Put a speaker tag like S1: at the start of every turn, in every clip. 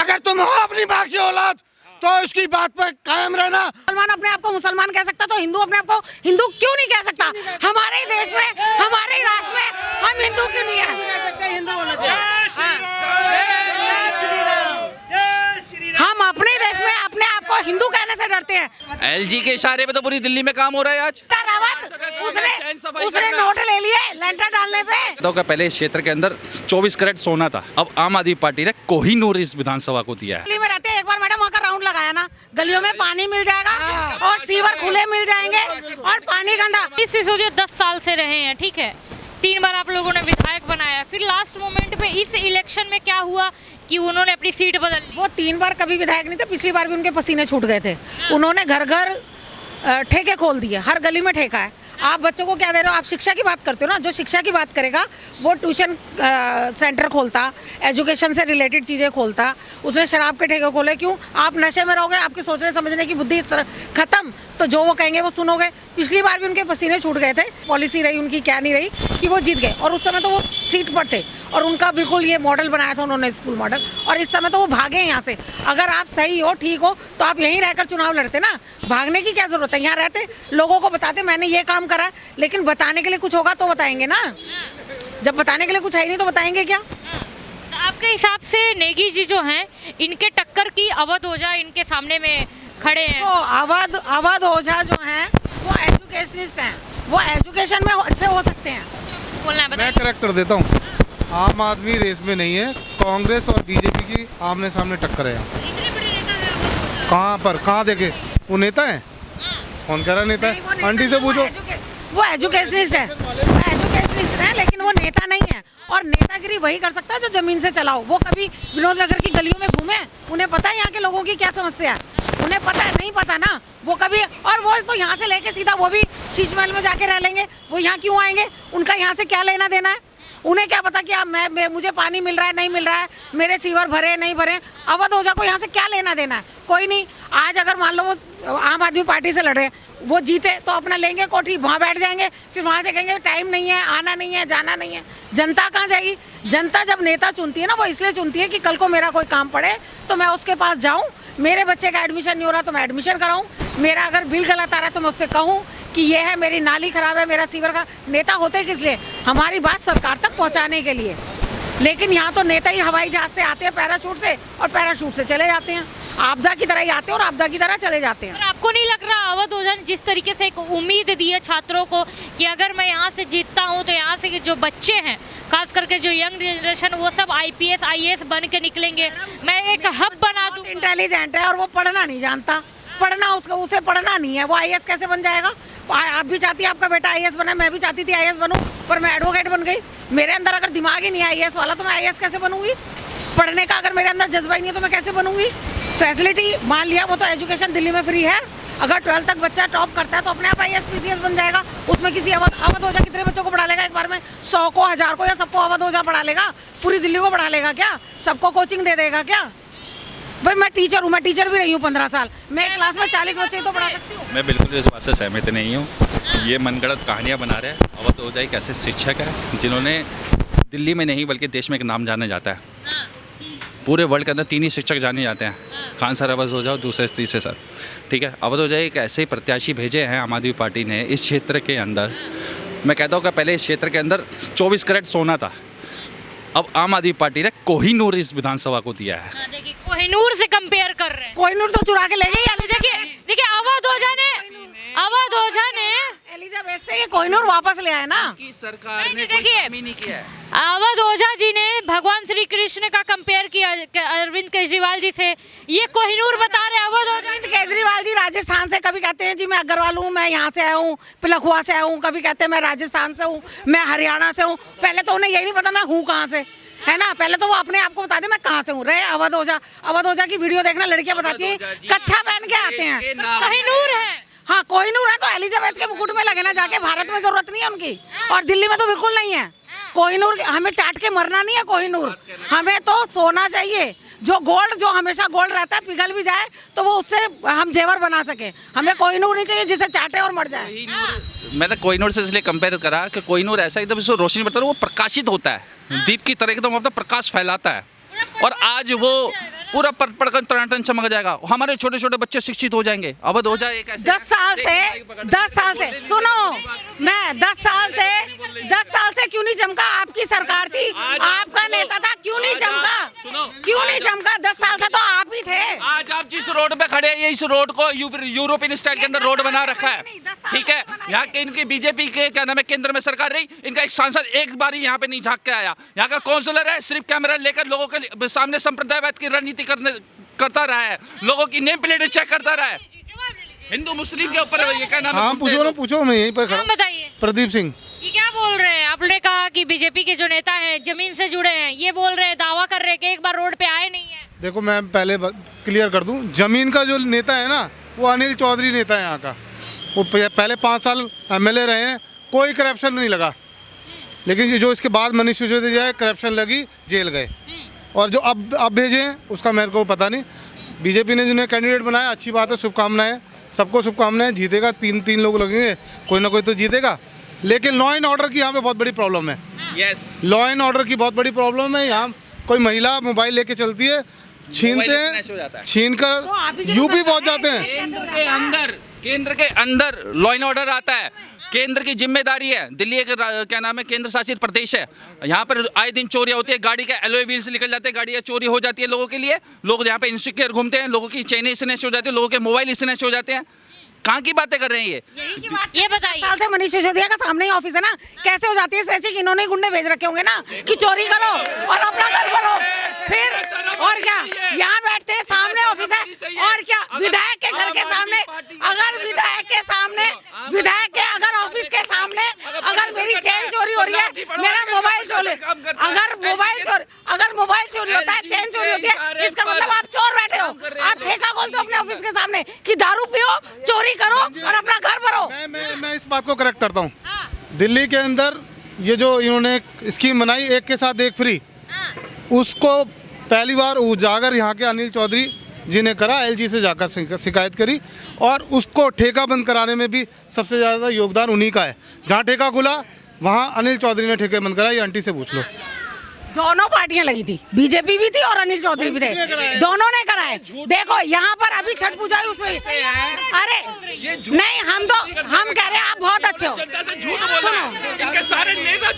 S1: अगर तुम हो अपनी माँ की औलाद तो इसकी बात पे कायम रहना।
S2: मुसलमान अपने आप को मुसलमान कह सकता तो हिंदू अपने आप को हिंदू क्यों नहीं कह सकता? हमारे ही देश में, हमारे ही राष्ट्र में हम हिंदू क्यों नहीं है? हम अपने देश में अपने आप को हिंदू कहने से डरते हैं।
S3: एलजी के इशारे पे तो पूरी दिल्ली में काम हो रहा है आज।
S2: उसने नोट ले लिए लेंटर डालने पे।
S3: तो क्या पहले इस क्षेत्र के अंदर 24 कैरेट सोना था, अब आम आदमी पार्टी ने कोहिनूर इस विधानसभा को दिया है।
S2: दिल्ली में रहते हैं, एक बार मैडम वहाँ का राउंड लगाया ना, गलियों में पानी मिल जाएगा और सीवर खुले मिल जाएंगे और पानी गंदा।
S4: इस सिसोदिया 10 साल से रहे हैं, ठीक है, 3 बार आप लोगों ने विधायक बनाया, फिर लास्ट मोमेंट पे इस इलेक्शन में क्या हुआ कि उन्होंने अपनी सीट बदल ली।
S2: वो 3 बार कभी विधायक नहीं थे, पिछली बार भी उनके पसीने छूट गए थे। उन्होंने घर घर ठेके खोल दिए, हर गली में ठेका है। आप बच्चों को क्या दे रहे हो? आप शिक्षा की बात करते हो ना, जो शिक्षा की बात करेगा वो ट्यूशन सेंटर खोलता, एजुकेशन से रिलेटेड चीज़ें खोलता। उसने शराब के ठेके खोले, क्यों? आप नशे में रहोगे, आपके सोचने समझने की बुद्धि खत्म, तो जो वो कहेंगे वो सुनोगे। पिछली बार भी उनके पसीने छूट गए थे, पॉलिसी रही उनकी क्या नहीं रही कि वो जीत गए, और उस समय तो वो सीट पर थे और उनका बिल्कुल ये मॉडल बनाया था उन्होंने, स्कूल मॉडल, और इस समय तो वो भागे यहाँ से। अगर आप सही हो, ठीक हो, तो आप यहीं रहकर चुनाव लड़ते ना, भागने की क्या जरूरत है? यहाँ रहते, लोगों को बताते मैंने ये काम करा, लेकिन बताने के लिए कुछ होगा तो बताएंगे ना। जब बताने के लिए कुछ है ही नहीं तो बताएंगे क्या?
S4: आपके हिसाब से नेगी जी जो हैं, इनके टक्कर की अवध ओझा इनके सामने में खड़े हैं।
S2: तो अवध ओझा जो हैं वो एजुकेशनिस्ट हैं, वो एजुकेशन में अच्छे हो सकते हैं।
S4: बोलना है,
S5: मैं
S4: बताइए।
S5: करेक्टर देता हूँ, आम आदमी रेस में नहीं है, कांग्रेस और बीजेपी की आमने सामने टक्कर है।
S4: इतने बड़े नेता हैं अवध ओझा।
S5: कहाँ पर, कहाँ देखे? वो नेता है? कौन कह रहा नेता है? आंटी से पूछो।
S2: वो एजुकेशनिस्ट है, वो एजुकेशनिस्ट है, लेकिन वो नेता नहीं है। और नेतागिरी वही कर सकता है जो जमीन से चलाओ। वो कभी विनोद नगर की गलियों में घूमे, उन्हें पता है यहाँ के लोगों की क्या समस्या है, उन्हें पता है? नहीं पता ना। वो कभी, और वो तो यहाँ से लेके सीधा वो भी शीश महल में जाके रह लेंगे। वो यहाँ क्यों आएंगे? उनका यहाँ से क्या लेना देना है? उन्हें क्या पता कि मैं मुझे पानी मिल रहा है नहीं मिल रहा है, मेरे सीवर भरे नहीं भरे? अवध ओझा को यहाँ से क्या लेना देना है? कोई नहीं। आज अगर मान लो वो आम आदमी पार्टी से लड़ रहे हैं, वो जीते तो अपना लेंगे कोठी, वहाँ बैठ जाएंगे, फिर वहाँ से कहेंगे टाइम नहीं है, आना नहीं है, जाना नहीं है। जनता कहाँ जाएगी? जनता जब नेता चुनती है ना, वो इसलिए चुनती है कि कल को मेरा कोई काम पड़े तो मैं उसके पास जाऊँ, मेरे बच्चे का एडमिशन नहीं हो रहा तो मैं एडमिशन कराऊँ, मेरा अगर बिल गलत आ रहा है तो मैं उससे कहूँ कि ये है, मेरी नाली खराब है, मेरा सीवर का। नेता होते किस लिए? हमारी बात सरकार तक पहुंचाने के लिए। लेकिन यहाँ तो नेता ही हवाई जहाज से आते हैं, पैराशूट से, और पैराशूट से चले जाते हैं। आपदा की तरह ही आते हैं और आपदा की तरह चले जाते हैं।
S4: पर आपको नहीं लग रहा अवध ओझा ने जिस तरीके से एक उम्मीद दी है छात्रों को कि अगर मैं यहाँ से जीतता हूँ तो यहाँ से जो बच्चे हैं, खास करके जो यंग जनरेशन, वो सब IPS IAS बन के निकलेंगे, मैं एक हब बना दूँ।
S2: इंटेलिजेंट है और वो पढ़ना नहीं जानता, पढ़ना उसे पढ़ना नहीं है, वो IAS कैसे बन जाएगा? आप भी चाहती है आपका बेटा IAS बने, मैं भी चाहती थी IAS बनूं, पर मैं एडवोकेट बन गई। मेरे अंदर अगर दिमाग ही नहीं है IAS वाला तो मैं IAS कैसे बनूंगी? पढ़ने का अगर मेरे अंदर जज्बा ही नहीं है तो मैं कैसे बनूंगी? फैसिलिटी मान लिया, वो तो एजुकेशन दिल्ली में फ्री है, अगर 12th तक बच्चा टॉप करता है तो अपने आप IAS PCS बन जाएगा। उसमें किसी अवध ओझा कितने बच्चों को पढ़ा लेगा एक बार में? 100 को, 1000 को, या सबको अवध ओझा पढ़ा लेगा? पूरी दिल्ली को पढ़ा लेगा क्या? सबको कोचिंग दे देगा क्या? भाई मैं टीचर हूँ, मैं टीचर भी रही हूँ 15 साल, मैं क्लास में 40 बच्चे तो पढ़ा सकती हूँ।
S3: मैं बिल्कुल इस बात से सहमत नहीं हूँ। ये मनगढ़ंत कहानियाँ बना रहे हैं। अवध ओझा एक ऐसे शिक्षक है जिन्होंने दिल्ली में नहीं बल्कि देश में एक नाम जाना जाता है। पूरे वर्ल्ड के अंदर 3 ही शिक्षक जाने जाते हैं, खान सर, अवध ओझा और दूसरे तीसरे सर, ठीक है। अवध ओझा एक ऐसे प्रत्याशी भेजे हैं आम आदमी पार्टी ने इस क्षेत्र के अंदर। मैं कहता हूँ कि पहले इस क्षेत्र के अंदर 24 कैरेट सोना था, अब आम आदमी पार्टी ने कोहिनूर इस विधानसभा को दिया है।
S4: देखिए, कोहिनूर से कंपेयर कर रहे हैं।
S2: कोहिनूर तो चुरा के ले गई।
S4: देखिए अवध ओझा ने
S2: एलिजाबेथ से ये कोहिनूर वापस ले आए ना।
S3: सरकार
S4: ने कोई काम ही नहीं किया है। अवध ओझा जी ने भगवान श्री कृष्ण का कंपेयर किया अरविंद केजरीवाल जी से, ये कोहिनूर बता रहे अवध ओझा।
S2: अरविंद केजरीवाल जी राजस्थान से, कभी कहते हैं जी मैं अग्रवाल हूँ, मैं यहाँ से आया हूँ, पिलखुआ से आया हूँ, कभी कहते हैं मैं राजस्थान से हूँ, मैं हरियाणा से हूँ। पहले तो उन्हें यही नहीं पता मैं हूँ कहाँ से, है ना? पहले तो वो अपने आप को बता दे मैं कहाँ से हूँ। रहे अवध ओझा की वीडियो देखना, लड़कियां बताती हैं कच्छा पहन के आते हैं,
S4: कोहिनूर है।
S2: हाँ कोहिनूर है तो एलिजाबेथ के मुकुट में लगे ना जाके, भारत में जरूरत नहीं है उनकी, और दिल्ली में तो बिल्कुल नहीं है। कोहिनूर हमें चाट के मरना नहीं है, कोहिनूर हमें तो सोना चाहिए, जो गोल्ड, जो हमेशा गोल्ड रहता है, पिघल भी जाए तो वो उससे हम जेवर बना सके। हमें कोहिनूर नहीं चाहिए जिसे चाटे और मर जाए।
S3: मैंने कोहिनूर से इसलिए कंपेयर करा कि कोहिनूर ऐसा एकदम इसको रोशनी बता, वो प्रकाशित होता है, दीप की तरह एकदम अपना प्रकाश फैलाता है, और आज वो पूरा पढ़कर टनाटन चमक जाएगा, हमारे छोटे छोटे बच्चे शिक्षित हो जाएंगे, अवध हो जाए।
S2: 10 साल से सुनो, मैं 10 साल से क्यों नहीं चमका? आपकी सरकार थी, आपका नेता था, क्यों नहीं चमका? क्यों नहीं चमका? 10 साल से तो आप ही थे।
S3: आज आप जिस रोड पे खड़े हैं, इस रोड को यूरोपियन स्टाइल के अंदर रोड बना रखा है, ठीक है। यहाँ के इनकी बीजेपी के क्या नाम है, केंद्र में सरकार रही, इनका एक सांसद एक बार यहाँ पे नहीं झांक के आया। यहाँ का काउंसलर है, सिर्फ कैमरा लेकर लोगों के सामने संप्रदायवाद की रणनीति करता रहा है, लोगों की नेम प्लेट चेक करता रहा है, हिंदू मुस्लिम के ऊपर ये क्या नाम है।
S5: हाँ पूछो, मैं यहीं पर खड़ा।
S4: बताइए
S5: प्रदीप सिंह।
S4: ये क्या बोल रहे हैं? आपने कहा कि बीजेपी के जो नेता हैं जमीन से जुड़े हैं, ये बोल रहे हैं, दावा कर रहे हैं कि एक बार रोड पे आए नहीं है।
S5: देखो मैं पहले क्लियर कर दूं, जमीन का जो नेता है ना, वो अनिल चौधरी नेता है यहाँ का। वो पहले 5 साल MLA रहे हैं, कोई करप्शन नहीं लगा। लेकिन जो इसके बाद मनीष सिसोदिया करप्शन लगी, जेल गए। और जो अब भेजे हैं उसका मेरे को पता नहीं। बीजेपी ने जिन्हें कैंडिडेट बनाया, अच्छी बात है, शुभकामनाएं, सबको शुभकामनाएं। जीतेगा, 3 लोग लगेंगे, कोई ना कोई तो जीतेगा। लेकिन लॉ एंड ऑर्डर की यहाँ पे बहुत बड़ी प्रॉब्लम है।
S3: यस, लॉ
S5: एंड ऑर्डर की बहुत बड़ी प्रॉब्लम है। यहाँ कोई महिला मोबाइल लेके चलती है, छीनते हैं, छीन कर यूपी पहुँच जाते हैं।
S3: केंद्र के अंदर लॉ एंड ऑर्डर आता है, केंद्र की जिम्मेदारी है। दिल्ली एक क्या नाम है, केंद्र शासित प्रदेश है। यहाँ पर आए दिन चोरियां होती है, गाड़ी के एलॉय व्हील्स निकल जाते हैं, गाड़ियाँ चोरी हो जाती है लोगों के लिए। लोग यहाँ पे इनसिक्योर घूमते हैं, लोगों की चेनें स्नैच हो जाती है, लोगों के मोबाइल स्नैच हो जाते हैं। कहाँ की बातें कर रहे हैं
S4: ये बताइए।
S2: साल से मनीष सिसोदिया का सामने ही ऑफिस है ना, कैसे हो जाती है स्ट्रेचिंग? इन्होंने गुंडे भेज रखे होंगे ना कि चोरी करो और अपना घर भरो। फिर और क्या, यहाँ बैठते हैं, सामने ऑफिस है। और क्या, विधायक के घर के सामने, अगर विधायक के अगर ऑफिस के सामने अगर मेरी चेन चोरी हो रही है, मेरा मोबाइल चोरी, अगर मोबाइल चोरी होता है, चेन चोरी होती है, इसका मतलब आप चोर बैठे हो। आप ठेका खोलते हो अपने ऑफिस के सामने कि दारू पियो, चोरी करो और अपना घर भरो।
S5: मैं इस बात को करेक्ट करता हूँ। दिल्ली के अंदर ये जो इन्होंने स्कीम बनाई, एक के साथ एक फ्री, उसको पहली बार उजागर यहाँ के अनिल चौधरी जी ने करा। LG से जाकर शिकायत करी और उसको ठेका बंद कराने में भी सबसे ज़्यादा योगदान उन्हीं का है। जहाँ ठेका खुला वहाँ अनिल चौधरी ने ठेके बंद कराया। ये आंटी से पूछ लो।
S2: दोनों पार्टियां लगी थी, बीजेपी भी थी और अनिल चौधरी भी थे, दोनों ने कराए। देखो यहाँ पर अभी छठ पूजा है, उसमें अरे नहीं, हम कह रहे हैं आप बहुत अच्छे हो। सुनो,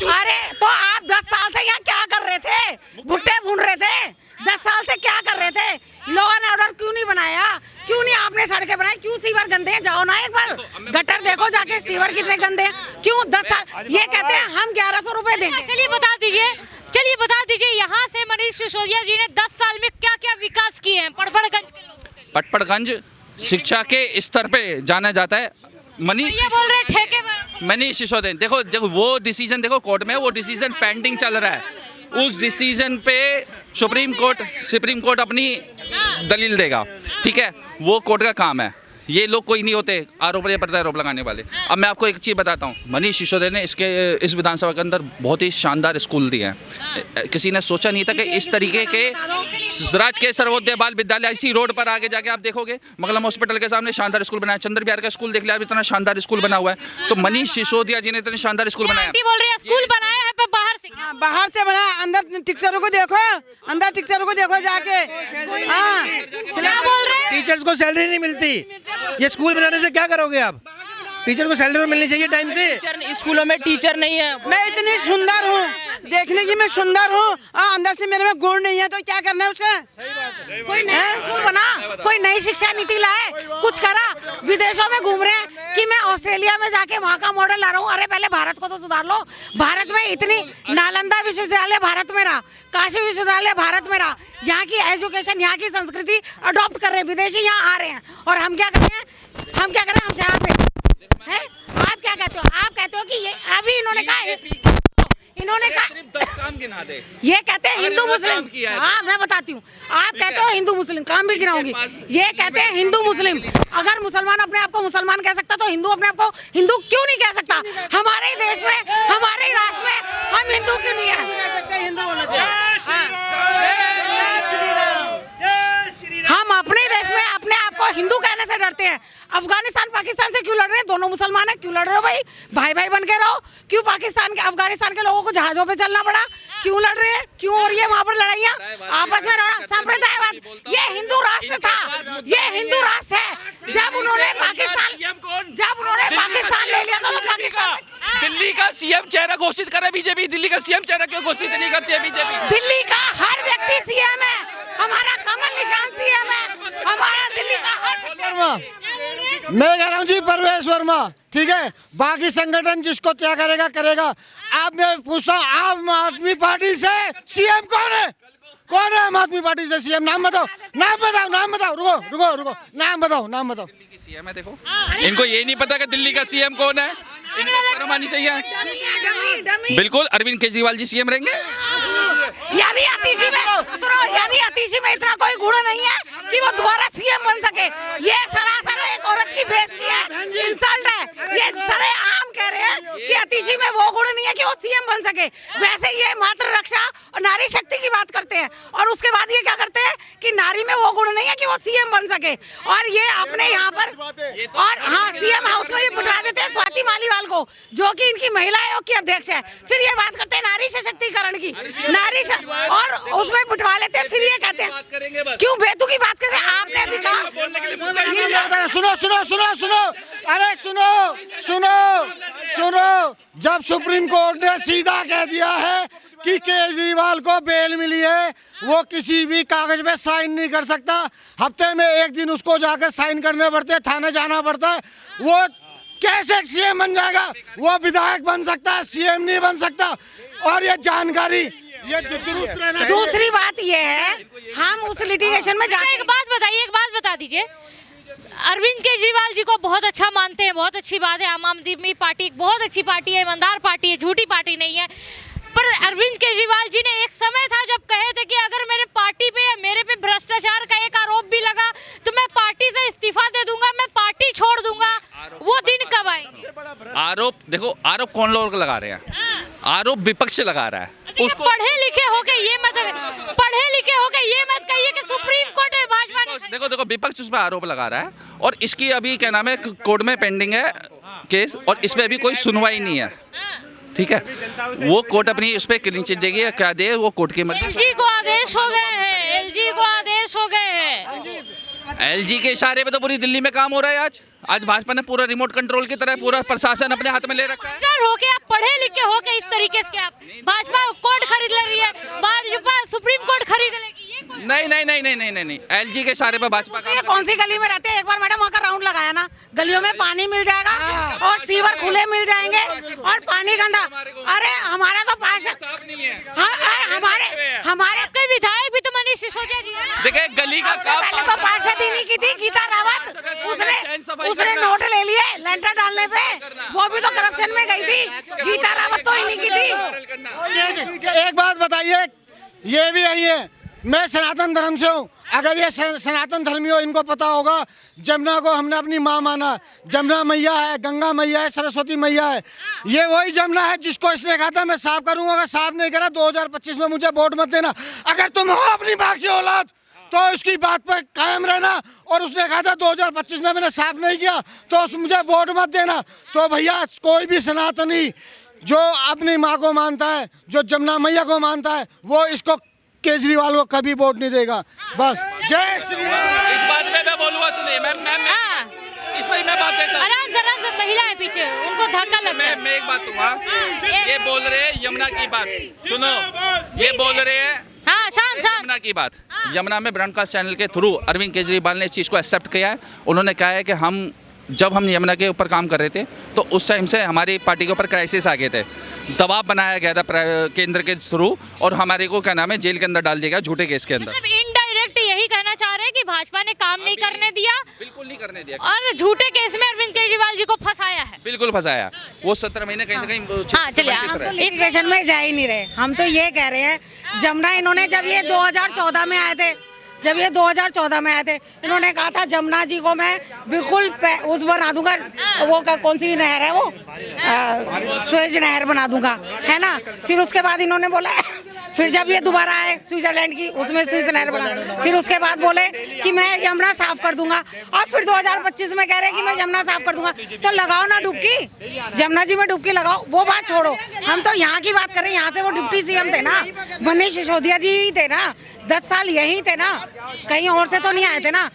S2: अरे तो आप 10 साल से यहाँ क्या कर रहे थे? भुट्टे भून रहे थे? 10 साल से क्या कर रहे थे? लॉ एंड ऑर्डर क्यों नहीं बनाया? क्यों नहीं आपने सड़कें बनाई? क्यों सीवर गंदे हैं? जाओ ना एक बार गटर देखो जाके, सीवर कितने गंदे हैं। क्यों 10 साल? ये कहते हैं हम 1100 रुपए देंगे।
S4: चलिए बता दीजिए, यहाँ से मनीष सिसोदिया जी ने 10 साल में क्या क्या विकास किए हैं
S3: पटपड़गंज शिक्षा के स्तर पे जाना जाता है। मनीष सिसोदिया, देखो वो डिसीजन देखो कोर्ट में, वो डिसीजन पेंडिंग चल रहा है। उस डिसीजन पे सुप्रीम कोर्ट अपनी दलील देगा, ठीक है, वो कोर्ट का काम है। ये लोग कोई नहीं होते आरोप लगाने वाले। अब मैं आपको एक चीज़ बताता हूँ, मनीष सिसोदिया ने इस विधानसभा के अंदर बहुत ही शानदार स्कूल दिए हैं। किसी ने सोचा नहीं था कि इस तरीके के राजकीय सर्वोदय बाल विद्यालय इसी रोड पर आगे जाके आप देखोगे, मंगलम हॉस्पिटल के सामने शानदार स्कूल बनाया। चंद्र बिहार का स्कूल देख लिया, इतना शानदार स्कूल बना हुआ है। तो मनीष सिसोदिया जी ने इतना शानदार स्कूल बनाया।
S4: बोल रहे हैं स्कूल बनाया है
S2: बाहर से बनाया, अंदर टीचरों को देखो जाके।
S4: क्या बोल रहे हैं?
S6: टीचर्स को सैलरी नहीं मिलती, ये स्कूल बनाने से क्या करोगे आप? टीचर को सैलरी मिलनी चाहिए टाइम से।
S7: स्कूलों में टीचर नहीं है।
S2: मैं इतनी सुंदर हूँ, देखने की मैं सुंदर हूँ, अंदर से मेरे में गुण नहीं है, तो क्या करना है उसका? कोई नया स्कूल बना, कोई नई शिक्षा नीति लाए, कुछ करा। विदेशों में घूम रहे हैं कि मैं ऑस्ट्रेलिया में जाके वहाँ का मॉडल ला रहा हूँ। अरे पहले भारत को तो सुधार लो। भारत में इतनी, नालंदा विश्वविद्यालय भारत में रहा, काशी विश्वविद्यालय भारत में रहा, यहाँ की एजुकेशन, यहाँ की संस्कृति अडॉप्ट कर रहे हैं, विदेशी यहाँ आ रहे हैं। और हम क्या कर रहे हैं? हम शराब पे हैं? आप क्या कहते हो? आप कहते हो कि ये अभी इन्होंने कहा ये कहते हैं हिंदू मुस्लिम। हाँ मैं बताती हूँ, आप कहते हो हिंदू मुस्लिम, काम भी गिनाऊंगी। ये कहते हैं हिंदू मुस्लिम। अगर मुसलमान अपने आप को मुसलमान कह सकता तो हिंदू अपने आप को हिंदू क्यों नहीं कह सकता? हमारे ही देश में, हमारे ही राष्ट्र में हम हिंदू क्यों नहीं है? हम अपने देश में अपने आप को हिंदू कहने से डरते हैं। अफगानिस्तान पाकिस्तान से क्यों लड़ रहे हैं? दोनों मुसलमान है, क्यों लड़ रहे हो भाई? भाई भाई बन के रहो। क्यों पाकिस्तान के अफगानिस्तान के लोगों को जहाजों पे चलना पड़ा? क्यों लड़ रहे हैं? क्यों हो रही है वहाँ पर लड़ाइयाँ आपस में? सांप्रदायवाद, ये हिंदू राष्ट्र था, ये हिंदू राष्ट्र है। जब उन्होंने पाकिस्तान ले लिया था तो पाकिस्तान
S3: दिल्ली का सीएम चेहरा घोषित करे बीजेपी। दिल्ली का सीएम चेहरा क्यों घोषित नहीं करती है बीजेपी?
S2: दिल्ली का हर व्यक्ति सीएम है, हमारा कमल निशान सीएम है, हमारा दिल्ली का हर।
S1: मैं कह रहा हूँ जी परवेश वर्मा, ठीक है, बाकी संगठन जिसको क्या करेगा करेगा। आप मैं पूछता हूँ, आम आदमी पार्टी से सीएम कौन है? कौन है आम आदमी पार्टी से सीएम? नाम बताओ, नाम बताओ, नाम बताओ। रुको, नाम बताओ।
S3: सीएम है देखो, इनको ये नहीं पता कि दिल्ली का सीएम कौन है। इनको शर्म आनी चाहिए। बिल्कुल अरविंद केजरीवाल जी सीएम रहेंगे।
S2: यानी अतिशी में इतना कोई गुण नहीं है कि वो दोबारा सीएम बन सके। ये सरासर एक औरत की बेइज्जती है, इंसल्ट है। ये सरेआम कह रहे हैं कि अतिशी में वो गुण नहीं है कि वो सीएम बन सके। वैसे ये मातृ रक्षा और नारी शक्ति की बात करते हैं और उसके बाद ये क्या करते हैं कि नारी में वो गुण नहीं है कि वो सीएम बन सके। और ये अपने यहाँ पर और हाँ, सीएम हाउस में ये बिठा देते हैं स्वाति मालीवाल को, जो कि इनकी महिला आयोग की अध्यक्ष है। फिर ये बात करते हैं नारी सशक्तिकरण की, और उसमें बिठवा लेते हैं। फिर ये कहते हैं क्यों बेतुकी बात करते हैं? आपने भी कहा।
S1: सुनो, अरे सुनो, जब सुप्रीम कोर्ट ने सीधा कह दिया है कि केजरीवाल को बेल मिली है, वो किसी भी कागज पे साइन नहीं कर सकता। हफ्ते में एक दिन उसको जाकर साइन करने पड़ते हैं, थाने जाना पड़ता है। वो कैसे सीएम बन जाएगा? वो विधायक बन सकता है, सीएम नहीं बन सकता। और ये जानकारी ये दुरुस्त रहना।
S2: दूसरी बात ये है, हम उस लिटिगेशन में जाते।
S4: एक बात बता दीजिए, अरविंद केजरीवाल जी को बहुत अच्छा मानते हैं, बहुत अच्छी बात है। आम आदमी पार्टी एक बहुत अच्छी पार्टी है, ईमानदार पार्टी है, झूठी पार्टी नहीं है। पर अरविंद केजरीवाल जी ने एक समय था जब कहे थे कि अगर मेरे पार्टी पे या मेरे पे भ्रष्टाचार का एक आरोप भी लगा तो मैं पार्टी से इस्तीफा दे दूंगा, मैं पार्टी छोड़ दूंगा। वो दिन कब आएंगे?
S3: आरोप देखो, आरोप कौन लोग लगा रहे हैं? आरोप विपक्ष लगा रहा है।
S4: उसको पढ़े लिखे होके ये मत कहिए कि सुप्रीम कोर्ट है भाजपा ने।
S3: देखो विपक्ष उस पर आरोप लगा रहा है और इसकी अभी क्या नाम है कोर्ट में पेंडिंग है केस, और इसमें अभी कोई सुनवाई नहीं है। ठीक है, वो कोर्ट अपनी उस पर क्लीन चिट देगी या क्या दे, वो कोर्ट की मर्जी।
S4: एलजी को आदेश हो गए हैं।
S3: एलजी के इशारे पे तो पूरी दिल्ली में काम हो रहा है। आज भाजपा ने पूरा रिमोट कंट्रोल की तरह पूरा प्रशासन अपने हाथ में ले रखा है।
S4: सर होके आप पढ़े लिखे होके इस तरीके से आप भाजपा कोर्ट खरीद ले रही है, भाजपा सुप्रीम कोर्ट खरीद लेगी।
S3: नहीं, एलजी के इशारे पे भाजपा
S2: ये कौन सी गली में रहते हैं? एक बार मैडम वहाँ का राउंड लगाया ना, गलियों में पानी मिल जाएगा और सीवर खुले मिल जाएंगे और पानी गंदा। अरे हमारा तो पार्षद, हमारे
S4: आपके विधायक भी तो मनीष सिसोदिया जी है।
S3: देखिए गली का
S2: पहले तो पार्षद ही नहीं की थी गीता रावत, उसने नोट ले लिए लेंटर डालने पे, वो भी तो करप्शन में गई थी। गीता रावत तो ही नहीं की थी।
S1: एक बात बताइए, ये भी यही है, मैं सनातन धर्म से हूँ। अगर ये सनातन धर्मी हो, इनको पता होगा जमुना को हमने अपनी माँ माना। जमुना मैया है, गंगा मैया है, सरस्वती मैया है। ये वही जमुना है जिसको इसने कहा था मैं साफ करूंगा, अगर साफ नहीं करा 2025 में मुझे वोट मत देना। अगर तुम हो अपनी माँ की औलाद तो उसकी बात पर कायम रहना। और उसने कहा था 2025 में मैंने साफ नहीं किया तो मुझे वोट मत देना। तो भैया कोई भी सनातनी जो अपनी माँ को मानता है, जो जमुना मैया को मानता है, वो इसको केजरीवाल को कभी वोट नहीं देगा। बस जय श्री राम।
S3: इस बात में मैं बोलूँगा, सुनिए मैं इस पर मैं बात देता हूँ।
S4: जरा महिला है पीछे, उनको धक्का लग गया।
S3: मैं एक बात दूंगा, ये बोल रहे हैं यमुना की बात, सुनो, ये बोल रहे हैं यमुना की बात। यमुना में ब्रॉडकास्ट चैनल के थ्रू अरविंद केजरीवाल ने इस चीज़ को एक्सेप्ट किया है। उन्होंने कहा है कि जब हम यमुना के ऊपर काम कर रहे थे तो उस टाइम से हमारी पार्टी के ऊपर क्राइसिस आ गए थे, दबाव बनाया गया था केंद्र के थ्रू, और हमारे को क्या नाम है जेल के अंदर डाल दिया गया झूठे केस के अंदर।
S4: इनडायरेक्ट यही कहना चाह रहे हैं कि भाजपा ने काम नहीं करने दिया,
S3: बिल्कुल नहीं करने दिया,
S4: और झूठे केस में अरविंद केजरीवाल जी को फंसाया है।
S3: बिल्कुल फंसाया। वो 17 महीने कहीं ना कहीं
S4: चलिए
S2: लिटिगेशन में जा ही नहीं रहे। हम तो ये कह रहे हैं, जमुना इन्होंने जब ये 2014 में आए थे, इन्होंने कहा था जमुना जी को मैं बिल्कुल उस बना दूंगा, वो कौन सी नहर है वो, स्वेज नहर बना दूंगा, है ना। फिर उसके बाद इन्होंने बोला फिर जब ये दोबारा आए स्विट्जरलैंड की, उसमें स्विस नहर बना, फिर उसके बाद बोले कि मैं यमुना साफ कर दूंगा, और फिर 2025 में कह रहे हैं कि मैं यमुना साफ कर दूंगा। तो लगाओ ना डुबकी, यमुना जी में डुबकी लगाओ। वो बात छोड़ो, हम तो यहाँ की बात करें। यहाँ से वो डिप्टी सीएम थे ना, मनीष सिसोदिया जी ही थे ना, 10 साल यही थे ना, कहीं और से तो नहीं आए थे ना,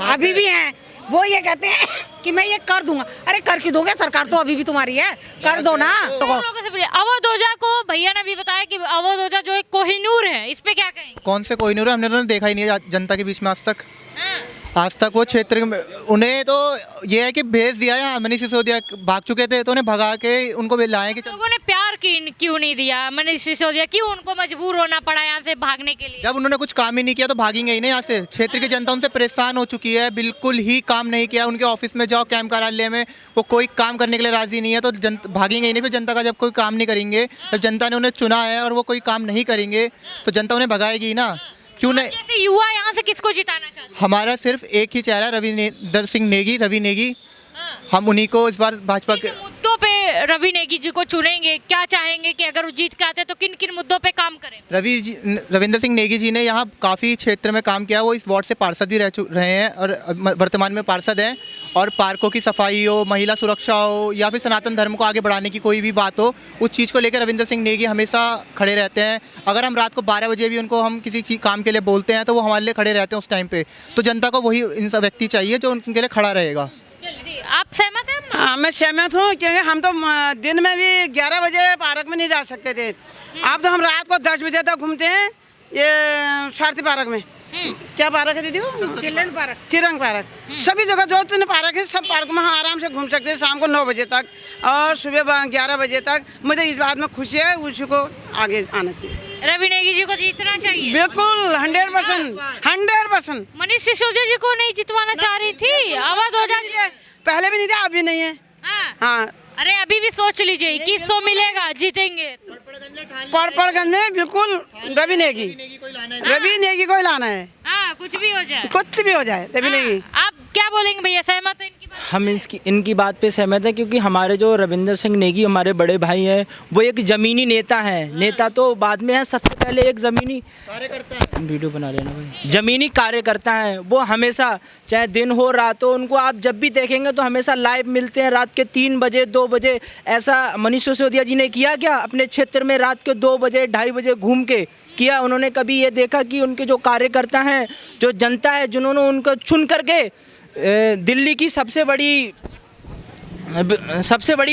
S2: अभी भी हैं। वो ये कहते हैं कि मैं ये कर दूंगा। अरे कर क्यों दोगे, सरकार तो अभी भी तुम्हारी है, कर दो ना।
S4: अवध ओझा को भैया ने भी बताया कि अवध ओझा जो एक कोहिनूर है, इस पे क्या कहेंगे?
S6: कौन से कोहिनूर है, हमने तो देखा ही नहीं है जनता के बीच में आज तक वो क्षेत्र में। उन्हें तो ये है कि भेज दिया है, मनीष सिसोदिया भाग चुके थे तो उन्हें भगा के उनको लाए कि
S4: लोगों ने प्यार क्यों नहीं दिया मनीष सिसोदिया, क्यों उनको मजबूर होना पड़ा यहाँ से भागने के लिए?
S6: जब उन्होंने कुछ काम ही नहीं किया तो भागेंगे ही नहीं यहाँ से। क्षेत्र की जनता उनसे परेशान हो चुकी है, बिल्कुल ही काम नहीं किया। उनके ऑफिस में जाओ, कैंप कार्यालय में, वो कोई काम करने के लिए राजी नहीं है, तो भागेंगे ही नहीं। फिर जनता का जब कोई काम नहीं करेंगे, जब जनता ने उन्हें चुना है और वो कोई काम नहीं करेंगे तो जनता उन्हें भगाएगी ही ना। क्यों नहीं?
S4: जैसे युवा यहाँ से किसको जिताना चाहते हैं?
S6: हमारा सिर्फ एक ही चेहरा, रविंदर सिंह नेगी, रवि नेगी। हम उन्हीं को इस बार भाजपा के
S4: मुद्दों पे रवि नेगी जी को चुनेंगे। क्या चाहेंगे कि अगर वो जीत के आते तो किन किन मुद्दों पे काम करें?
S6: रविंदर सिंह नेगी जी ने यहाँ काफ़ी क्षेत्र में काम किया। वो इस वार्ड से पार्षद भी रहे हैं और वर्तमान में पार्षद हैं। और पार्कों की सफाई हो, महिला सुरक्षा हो, या फिर सनातन धर्म को आगे बढ़ाने की कोई भी बात हो, उस चीज़ को लेकर रविंदर सिंह नेगी हमेशा खड़े रहते हैं। अगर हम रात को 12 बजे भी उनको हम किसी काम के लिए बोलते हैं तो वो हमारे लिए खड़े रहते हैं उस टाइम पे। तो जनता को वही इंसान व्यक्ति चाहिए जो उनके लिए खड़ा रहेगा।
S4: आप सहमत हैं?
S7: हाँ, मैं सहमत हूँ, क्योंकि हम तो दिन में भी 11 बजे पार्क में नहीं जा सकते थे। अब तो हम रात को 10 बजे तक घूमते हैं ये सारथी पार्क में। क्या पार्क है दीदी?
S2: Children park,
S7: Chirang park. सभी जगह जो तीन पार्क है, सब पार्क में हम आराम से घूम सकते हैं शाम को 9 बजे तक और सुबह 11 बजे तक। मुझे इस बात में खुशी है, उसी को आगे आना चाहिए।
S4: रवि नेगी जी को जीतना चाहिए?
S7: बिल्कुल 100%।
S4: मनीष सिसोदिया जी को नहीं जितवाना चाह रही थी अवध ओझा जी?
S7: पहले भी नहीं था, अभी नहीं है। हाँ,
S4: अरे अभी भी सोच लीजिए 2100 मिलेगा, जीतेंगे।
S7: पड़गंज में बिल्कुल रवि नेगी को ही लाना है।
S4: हाँ, कुछ भी हो जाए,
S7: कुछ भी हो जाए, रवि नेगी।
S4: आप क्या बोलेंगे भैया, सहमत है इनकी बात?
S8: हम इनकी बात पे सहमत हैं, क्योंकि हमारे जो रविंदर सिंह नेगी हमारे बड़े भाई हैं, वो एक ज़मीनी नेता हैं। नेता तो बाद में है, सबसे पहले एक ज़मीनी कार्यकर्ता है। वीडियो बना लेना भाई। ज़मीनी कार्यकर्ता हैं वो, हमेशा चाहे दिन हो रात हो, उनको आप जब भी देखेंगे तो हमेशा लाइव मिलते हैं। रात के 3 बजे 2 बजे ऐसा मनीष सिसोदिया जी ने किया क्या? अपने क्षेत्र में रात के 2 बजे 2:30 बजे घूम के किया? उन्होंने कभी ये देखा कि उनके जो कार्यकर्ता हैं, जो जनता है, जिन्होंने उनको चुन करके दिल्ली की सबसे बड़ी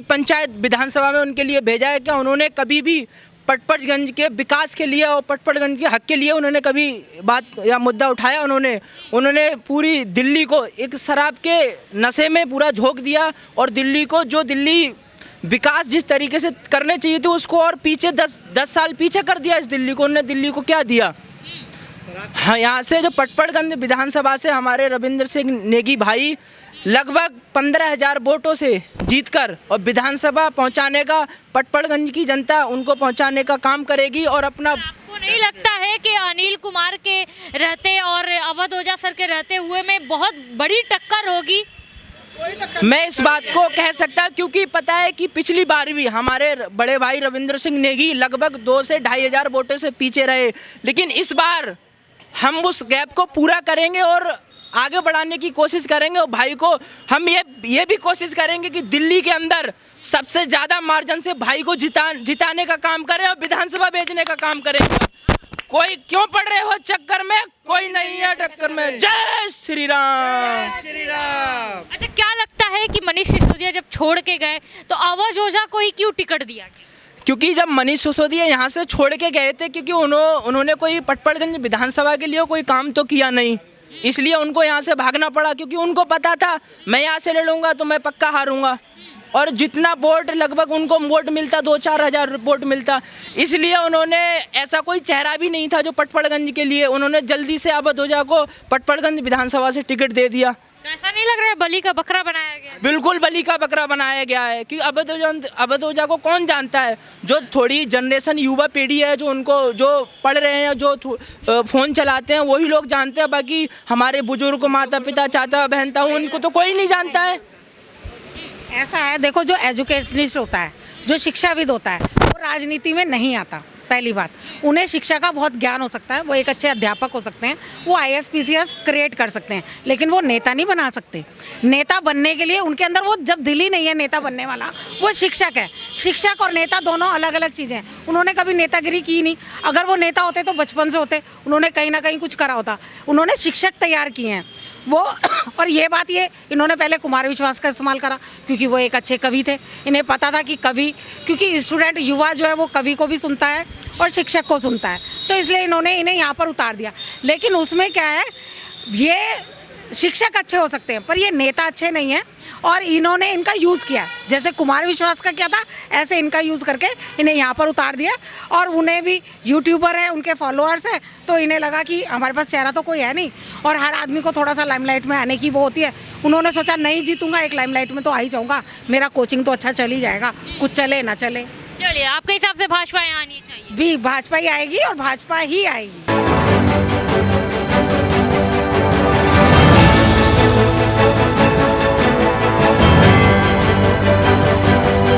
S8: पंचायत विधानसभा में उनके लिए भेजा है, क्या उन्होंने कभी भी पटपड़गंज के विकास के लिए और पटपड़गंज के हक के लिए उन्होंने कभी बात या मुद्दा उठाया? उन्होंने पूरी दिल्ली को एक शराब के नशे में पूरा झोंक दिया और दिल्ली को, जो दिल्ली विकास जिस तरीके से करने चाहिए थे उसको और पीछे 10 साल पीछे कर दिया इस दिल्ली को। उन्होंने दिल्ली को क्या दिया? हाँ, यहाँ से जो पटपड़गंज विधानसभा से हमारे रविंदर सिंह नेगी भाई लगभग 15,000 वोटों से जीतकर और विधानसभा पहुँचाने का, पटपड़गंज की जनता उनको पहुँचाने का काम करेगी। और अपना,
S4: आपको नहीं लगता है कि अनिल कुमार के रहते और अवध ओझा सर के रहते हुए में बहुत बड़ी टक्कर होगी?
S8: मैं इस बात को कह सकता, क्योंकि पता है कि पिछली बार भी हमारे बड़े भाई रविंदर सिंह नेगी लगभग 2 से 2,500 वोटों से पीछे रहे, लेकिन इस बार हम उस गैप को पूरा करेंगे और आगे बढ़ाने की कोशिश करेंगे। और भाई को हम ये भी कोशिश करेंगे कि दिल्ली के अंदर सबसे ज़्यादा मार्जिन से भाई को जिताने का काम करें और विधानसभा भेजने का काम करेंगे। कोई क्यों पड़ रहे हो चक्कर में, कोई नहीं है टक्कर में। जय श्री राम।
S4: अच्छा, क्या लगता है कि मनीष सिसोदिया जब छोड़ के गए तो अवध ओझा को ही क्यों टिकट दिया?
S8: क्योंकि जब मनीष सिसोदिया यहाँ से छोड़ के गए थे, क्योंकि उन्होंने कोई पटपड़गंज विधानसभा के लिए कोई काम तो किया नहीं, इसलिए उनको यहाँ से भागना पड़ा। क्योंकि उनको पता था मैं यहाँ से ले लूँगा तो मैं पक्का हारूंगा, और जितना वोट लगभग उनको वोट मिलता 2-4 हज़ार वोट मिलता, इसलिए उन्होंने, ऐसा कोई चेहरा भी नहीं था जो पटपड़गंज के लिए, उन्होंने जल्दी से अवध ओझा को पटपड़गंज विधानसभा से टिकट दे दिया।
S4: ऐसा नहीं लग रहा है बलि का बकरा बनाया गया?
S8: बिल्कुल बलि का बकरा बनाया गया है कि अवध ओझा को कौन जानता है? जो थोड़ी जनरेशन युवा पीढ़ी है, जो पढ़ रहे हैं, जो फ़ोन चलाते हैं, वही लोग जानते हैं। बाकी हमारे बुजुर्ग, माता पिता, चाचा बहन था, उनको तो कोई नहीं जानता है।
S2: ऐसा है, देखो, जो एजुकेशनिस्ट होता है, जो शिक्षाविद होता है, वो राजनीति में नहीं आता। पहली बात, उन्हें शिक्षा का बहुत ज्ञान हो सकता है, वो एक अच्छे अध्यापक हो सकते हैं, वो IAS PCS क्रिएट कर सकते हैं, लेकिन वो नेता नहीं बना सकते। नेता बनने के लिए उनके अंदर वो जब दिल ही नहीं है नेता बनने वाला, वो शिक्षक है। शिक्षक और नेता दोनों अलग अलग चीज़ें हैं। उन्होंने कभी नेतागिरी की नहीं। अगर वो नेता होते तो बचपन से होते, उन्होंने कहीं ना कहीं कुछ करा होता। उन्होंने शिक्षक तैयार किए हैं वो। और ये बात, ये इन्होंने पहले कुमार विश्वास का इस्तेमाल करा क्योंकि वो एक अच्छे कवि थे। इन्हें पता था कि कवि, क्योंकि स्टूडेंट युवा जो है वो कवि को भी सुनता है और शिक्षक को सुनता है, तो इसलिए इन्होंने इन्हें यहाँ पर उतार दिया। लेकिन उसमें क्या है, ये शिक्षक अच्छे हो सकते हैं पर ये नेता अच्छे नहीं हैं, और इन्होंने इनका यूज़ किया। जैसे कुमार विश्वास का क्या था, ऐसे इनका यूज़ करके इन्हें यहाँ पर उतार दिया। और उन्हें भी यूट्यूबर है, उनके फॉलोअर्स हैं, तो इन्हें लगा कि हमारे पास चेहरा तो कोई है नहीं, और हर आदमी को थोड़ा सा लाइमलाइट में आने की वो होती है। उन्होंने सोचा नहीं जीतूंगा, एक लाइमलाइट में तो आ ही जाऊँगा, मेरा कोचिंग तो अच्छा चल ही जाएगा, कुछ चले ना चले।
S4: चलिए, आपके हिसाब से भाजपा यहाँ आनी चाहिए?
S2: भी भाजपा ही आएगी और भाजपा ही आएगी।